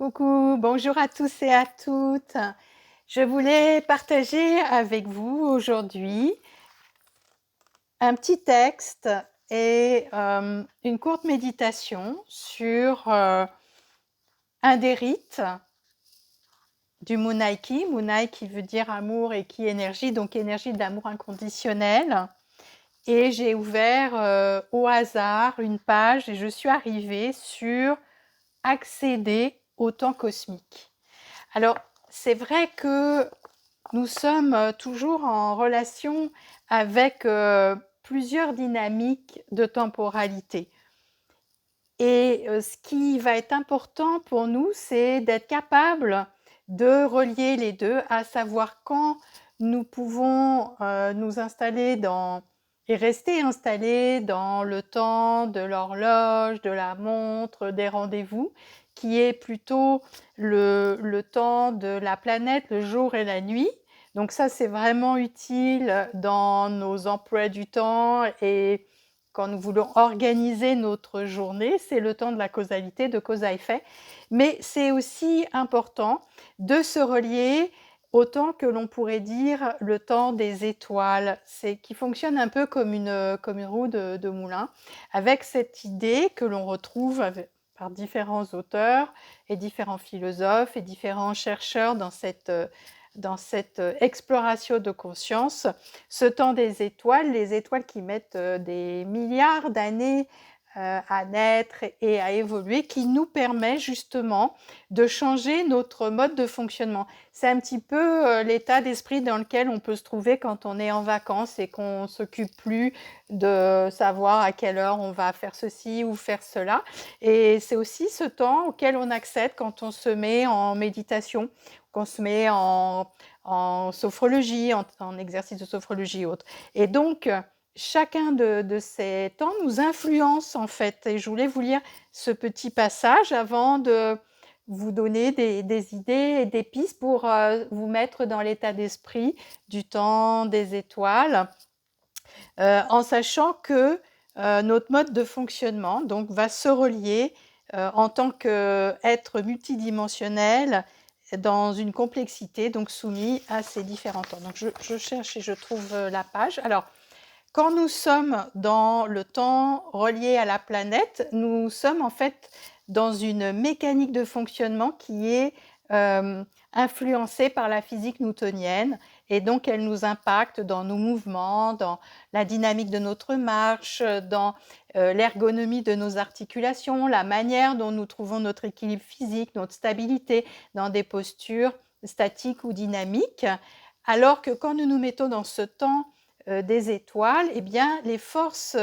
Coucou, bonjour à tous et à toutes. Je voulais partager avec vous aujourd'hui un petit texte et une courte méditation sur un des rites du Munaiki. Munai qui veut dire amour et qui énergie, donc énergie d'amour inconditionnel. Et j'ai ouvert au hasard une page et je suis arrivée sur accéder au temps cosmique. Alors, c'est vrai que nous sommes toujours en relation avec plusieurs dynamiques de temporalité. Et ce qui va être important pour nous, c'est d'être capable de relier les deux, à savoir quand nous pouvons nous installer et rester installés dans le temps de l'horloge, de la montre, des rendez-vous, qui est plutôt le temps de la planète, le jour et la nuit. Donc ça, c'est vraiment utile dans nos emplois du temps et quand nous voulons organiser notre journée, c'est le temps de la causalité, de cause à effet. Mais c'est aussi important de se relier au temps que l'on pourrait dire le temps des étoiles, qui fonctionne un peu comme une roue de moulin, avec cette idée que l'on retrouve par différents auteurs et différents philosophes et différents chercheurs dans cette exploration de conscience, ce temps des étoiles, les étoiles qui mettent des milliards d'années à naître et à évoluer, qui nous permet justement de changer notre mode de fonctionnement. C'est un petit peu l'état d'esprit dans lequel on peut se trouver quand on est en vacances et qu'on ne s'occupe plus de savoir à quelle heure on va faire ceci ou faire cela. Et c'est aussi ce temps auquel on accède quand on se met en méditation, qu'on se met en sophrologie, en exercice de sophrologie et autres. Et donc, chacun de ces temps nous influence en fait. Et je voulais vous lire ce petit passage avant de vous donner des idées et des pistes pour vous mettre dans l'état d'esprit du temps des étoiles, en sachant que notre mode de fonctionnement donc, va se relier en tant qu'être multidimensionnel dans une complexité, donc soumis à ces différents temps. Donc je cherche et je trouve la page. Alors, quand nous sommes dans le temps relié à la planète, nous sommes en fait dans une mécanique de fonctionnement qui est influencée par la physique newtonienne et donc elle nous impacte dans nos mouvements, dans la dynamique de notre marche, dans l'ergonomie de nos articulations, la manière dont nous trouvons notre équilibre physique, notre stabilité dans des postures statiques ou dynamiques. Alors que quand nous nous mettons dans ce temps des étoiles, eh bien, les forces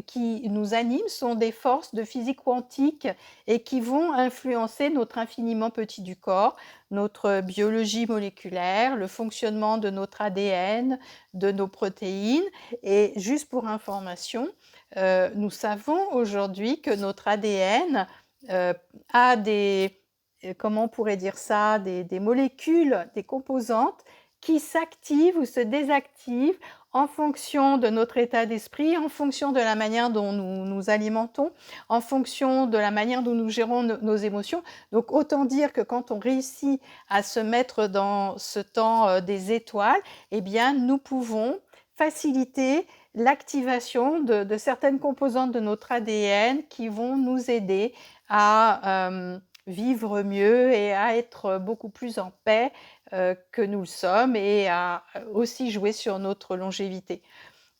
qui nous animent sont des forces de physique quantique et qui vont influencer notre infiniment petit du corps, notre biologie moléculaire, le fonctionnement de notre ADN, de nos protéines. Et juste pour information, nous savons aujourd'hui que notre ADN a comment on pourrait dire ça, des molécules, des composantes qui s'activent ou se désactivent en fonction de notre état d'esprit, en fonction de la manière dont nous nous alimentons, en fonction de la manière dont nous gérons nos émotions. Donc autant dire que quand on réussit à se mettre dans ce temps des étoiles, eh bien nous pouvons faciliter l'activation de certaines composantes de notre ADN qui vont nous aider à vivre mieux et à être beaucoup plus en paix que nous le sommes et à aussi jouer sur notre longévité.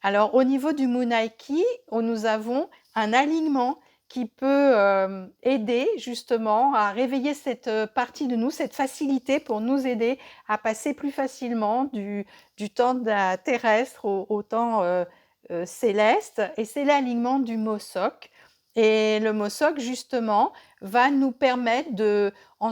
Alors au niveau du Munaiki, nous avons un alignement qui peut aider justement à réveiller cette partie de nous, cette facilité pour nous aider à passer plus facilement du temps terrestre au temps céleste. Et c'est l'alignement du Mosok. Et le Mosok, justement, va nous permettre en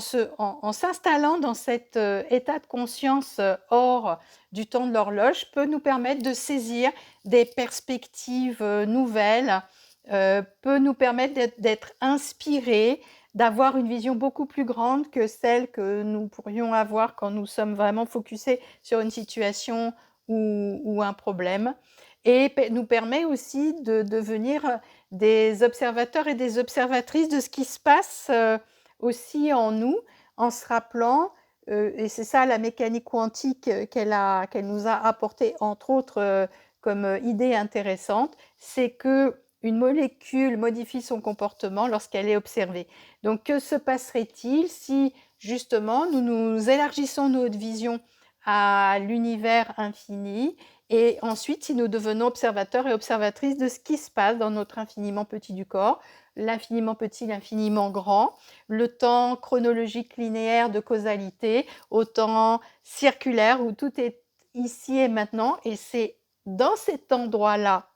s'installant dans cet état de conscience hors du temps de l'horloge, peut nous permettre de saisir des perspectives nouvelles, peut nous permettre d'être inspirés, d'avoir une vision beaucoup plus grande que celle que nous pourrions avoir quand nous sommes vraiment focusés sur une situation ou un problème. Et nous permet aussi de devenir des observateurs et des observatrices de ce qui se passe aussi en nous, en se rappelant, et c'est ça la mécanique quantique qu'elle nous a apporté, entre autres, comme idée intéressante, c'est qu'une molécule modifie son comportement lorsqu'elle est observée. Donc, que se passerait-il si, justement, nous élargissons notre vision à l'univers infini et ensuite, si nous devenons observateurs et observatrices de ce qui se passe dans notre infiniment petit du corps, l'infiniment petit, l'infiniment grand, le temps chronologique linéaire de causalité, au temps circulaire où tout est ici et maintenant, et c'est dans cet endroit-là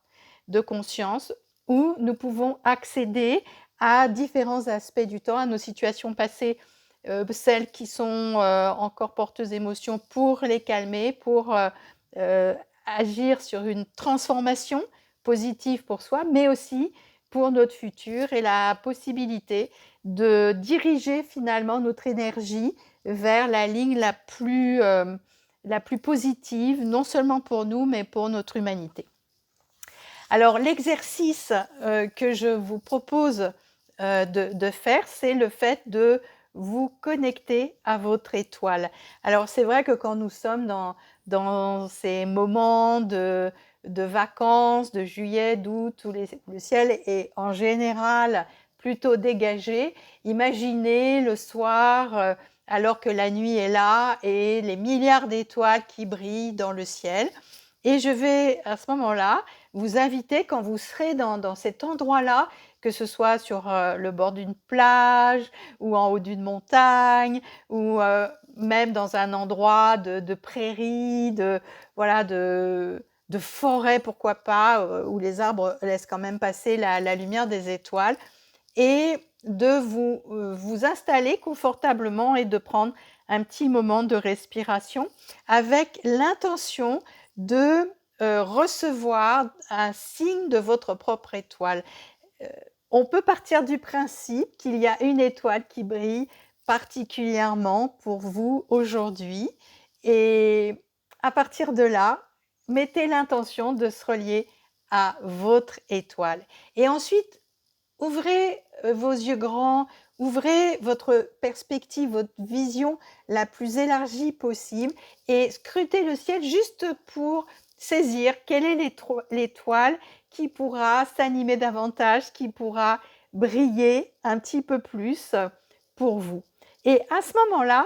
de conscience où nous pouvons accéder à différents aspects du temps, à nos situations passées, celles qui sont encore porteuses d'émotions, pour les calmer, pour agir sur une transformation positive pour soi, mais aussi pour notre futur et la possibilité de diriger finalement notre énergie vers la ligne la plus positive, non seulement pour nous, mais pour notre humanité. Alors, l'exercice que je vous propose de faire, c'est le fait de vous connecter à votre étoile. Alors, c'est vrai que quand nous sommes dans ces moments de vacances, de juillet, d'août, où le ciel est en général plutôt dégagé, imaginez le soir, alors que la nuit est là, et les milliards d'étoiles qui brillent dans le ciel. Et je vais, à ce moment-là, vous inviter, quand vous serez dans cet endroit-là, que ce soit sur le bord d'une plage ou en haut d'une montagne ou même dans un endroit de prairie, voilà, de forêt, pourquoi pas, où les arbres laissent quand même passer la lumière des étoiles, et de vous installer confortablement et de prendre un petit moment de respiration avec l'intention de recevoir un signe de votre propre étoile. On peut partir du principe qu'il y a une étoile qui brille particulièrement pour vous aujourd'hui, et à partir de là, mettez l'intention de se relier à votre étoile. Et ensuite, ouvrez vos yeux grands, ouvrez votre perspective, votre vision la plus élargie possible, et scrutez le ciel juste pour saisir quelle est l'étoile qui pourra s'animer davantage, qui pourra briller un petit peu plus pour vous. Et à ce moment-là,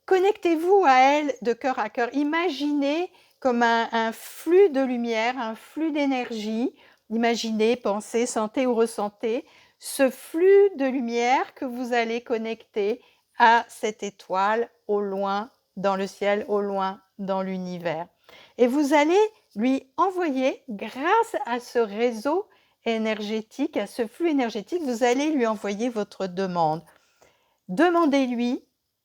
connectez-vous à elle de cœur à cœur. Imaginez comme un flux de lumière, un flux d'énergie. Imaginez, pensez, sentez ou ressentez ce flux de lumière que vous allez connecter à cette étoile au loin dans le ciel, au loin dans l'univers. Et vous allez lui envoyer, grâce à ce réseau énergétique, à ce flux énergétique, vous allez lui envoyer votre demande. Demandez-lui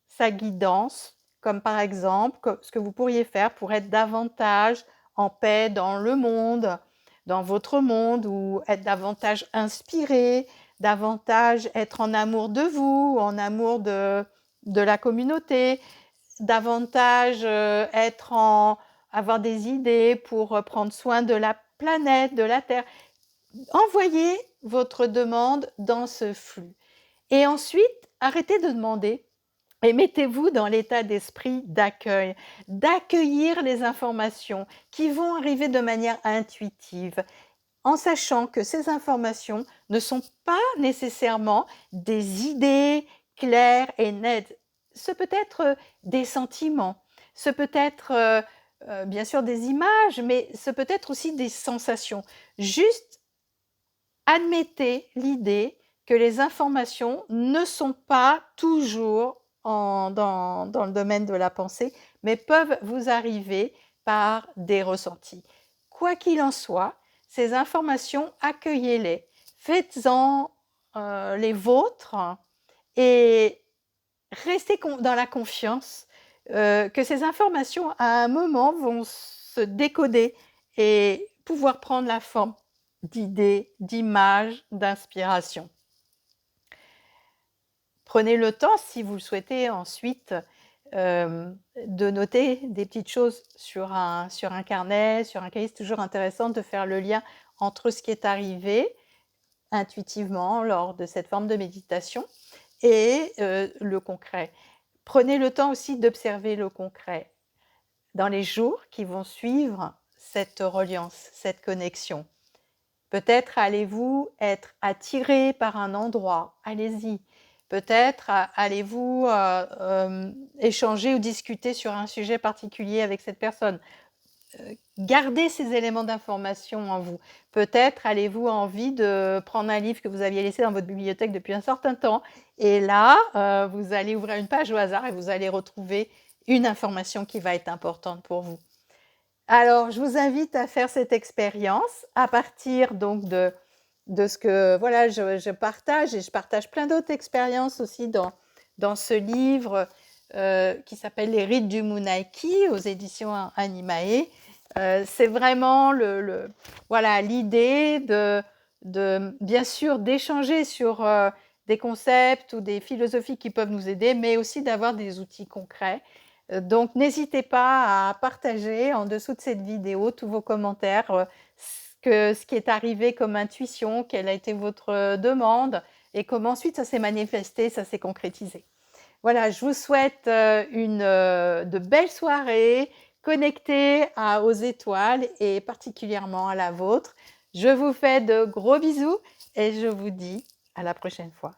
sa guidance, comme par exemple ce que vous pourriez faire pour être davantage en paix dans le monde, dans votre monde, ou être davantage inspiré, davantage être en amour de vous, en amour de la communauté, davantage avoir des idées pour prendre soin de la planète, de la Terre. Envoyez votre demande dans ce flux. Et ensuite, arrêtez de demander et mettez-vous dans l'état d'esprit d'accueil, d'accueillir les informations qui vont arriver de manière intuitive, en sachant que ces informations ne sont pas nécessairement des idées claires et nettes. Ce peut être des sentiments, ce peut être bien sûr des images, mais ce peut être aussi des sensations. Juste admettez l'idée que les informations ne sont pas toujours dans le domaine de la pensée, mais peuvent vous arriver par des ressentis. Quoi qu'il en soit, ces informations, accueillez-les, faites-en les vôtres, et restez dans la confiance que ces informations, à un moment, vont se décoder et pouvoir prendre la forme d'idées, d'images, d'inspiration. Prenez le temps, si vous le souhaitez, ensuite, de noter des petites choses sur un carnet, sur un cahier. C'est toujours intéressant de faire le lien entre ce qui est arrivé intuitivement lors de cette forme de méditation et le concret. Prenez le temps aussi d'observer le concret dans les jours qui vont suivre cette reliance, cette connexion. Peut-être allez-vous être attiré par un endroit, allez-y. Peut-être allez-vous échanger ou discuter sur un sujet particulier avec cette personne. Gardez ces éléments d'information en vous. Peut-être allez-vous envie de prendre un livre que vous aviez laissé dans votre bibliothèque depuis un certain temps et là, vous allez ouvrir une page au hasard et vous allez retrouver une information qui va être importante pour vous. Alors, je vous invite à faire cette expérience à partir donc de ce que voilà, je partage, et je partage plein d'autres expériences aussi dans ce livre qui s'appelle Les rites du Munaiki aux éditions Animae. C'est vraiment voilà, l'idée de bien sûr d'échanger sur des concepts ou des philosophies qui peuvent nous aider, mais aussi d'avoir des outils concrets. Donc, n'hésitez pas à partager en dessous de cette vidéo tous vos commentaires, ce qui est arrivé comme intuition, quelle a été votre demande et comment ensuite ça s'est manifesté, ça s'est concrétisé. Voilà, je vous souhaite de belles soirées connectées aux étoiles et particulièrement à la vôtre. Je vous fais de gros bisous et je vous dis à la prochaine fois.